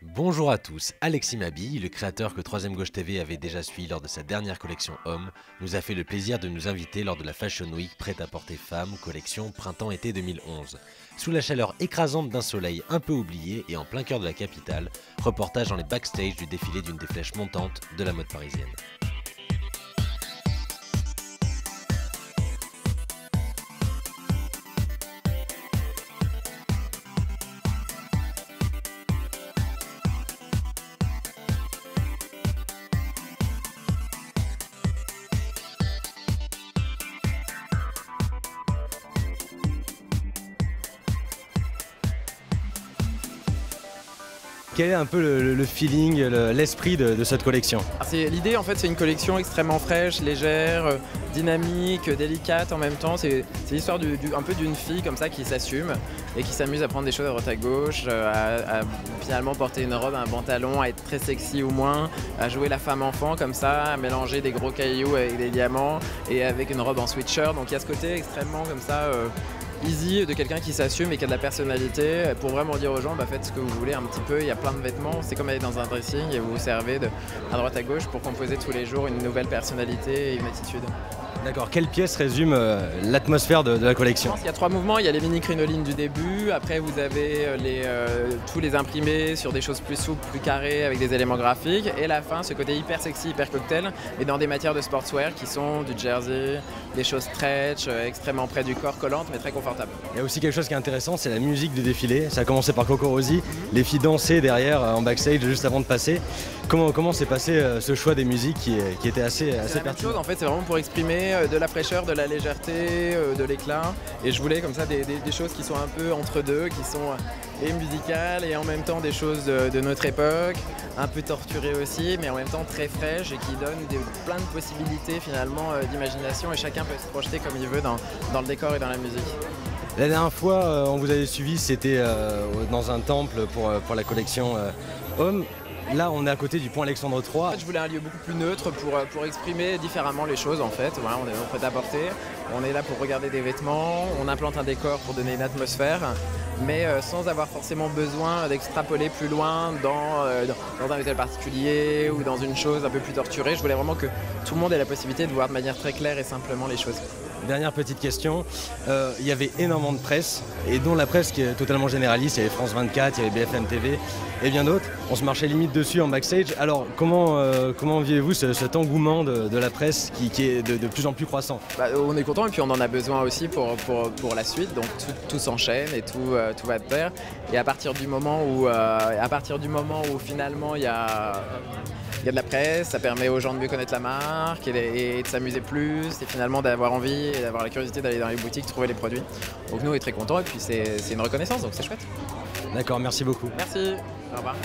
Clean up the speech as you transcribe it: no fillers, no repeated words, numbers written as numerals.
Bonjour à tous, Alexis Mabille, le créateur que 3ème Gauche TV avait déjà suivi lors de sa dernière collection Homme, nous a fait le plaisir de nous inviter lors de la Fashion Week prêt-à-porter femme, collection printemps-été 2011. Sous la chaleur écrasante d'un soleil un peu oublié et en plein cœur de la capitale, reportage dans les backstage du défilé d'une des flèches montantes de la mode parisienne. Quel est un peu le feeling, l'esprit de cette collection? L'idée en fait c'est une collection extrêmement fraîche, légère, dynamique, délicate en même temps. C'est l'histoire un peu d'une fille comme ça qui s'assume et qui s'amuse à prendre des choses à droite à gauche, à finalement porter une robe, un pantalon, à être très sexy ou moins, à jouer la femme enfant comme ça, à mélanger des gros cailloux avec des diamants et avec une robe en sweatshirt. Donc il y a ce côté extrêmement comme ça easy de quelqu'un qui s'assume et qui a de la personnalité pour vraiment dire aux gens faites ce que vous voulez un petit peu, il y a plein de vêtements, c'est comme aller dans un dressing et vous vous servez à droite à gauche pour composer tous les jours une nouvelle personnalité et une attitude. D'accord, quelle pièce résume l'atmosphère de la collection? Il y a 3 mouvements, il y a les mini crinolines du début, après vous avez tous les imprimés sur des choses plus souples, plus carrées avec des éléments graphiques et la fin, ce côté hyper sexy, hyper cocktail mais dans des matières de sportswear qui sont du jersey, des choses stretch, extrêmement près du corps, collantes mais très confortables. Il y a aussi quelque chose qui est intéressant, c'est la musique du défilé. Ça a commencé par Coco Rosie, les filles dansaient derrière en backstage juste avant de passer. Comment s'est passé ce choix des musiques qui était assez pertinent? En fait, c'est vraiment pour exprimer de la fraîcheur, de la légèreté, de l'éclat. Et je voulais comme ça des choses qui sont un peu entre deux, qui sont et musicales et en même temps des choses de notre époque, un peu torturées aussi, mais en même temps très fraîches et qui donnent plein de possibilités finalement d'imagination et chacun peut se projeter comme il veut dans le décor et dans la musique. La dernière fois, on vous avait suivi, c'était dans un temple pour la collection Homme. Là, on est à côté du pont Alexandre III. En fait, je voulais un lieu beaucoup plus neutre pour exprimer différemment les choses en fait. Voilà, on est au prêt-à-porter, on est là pour regarder des vêtements, on implante un décor pour donner une atmosphère, mais sans avoir forcément besoin d'extrapoler plus loin dans un hôtel particulier ou dans une chose un peu plus torturée. Je voulais vraiment que tout le monde ait la possibilité de voir de manière très claire et simplement les choses. Dernière petite question, il y avait énormément de presse, et dont la presse qui est totalement généraliste, il y avait France 24, il y avait BFM TV et bien d'autres. On se marchait limite dessus en backstage. Alors comment vivez-vous cet engouement de la presse qui est de plus en plus croissant? On est content et puis on en a besoin aussi pour la suite, donc tout s'enchaîne et tout va de pair. Et à partir du moment où finalement il y a de la presse, ça permet aux gens de mieux connaître la marque et de s'amuser plus et finalement d'avoir envie et d'avoir la curiosité d'aller dans les boutiques, trouver les produits. Donc nous on est très contents et puis c'est une reconnaissance donc c'est chouette. D'accord, merci beaucoup. Merci, au revoir.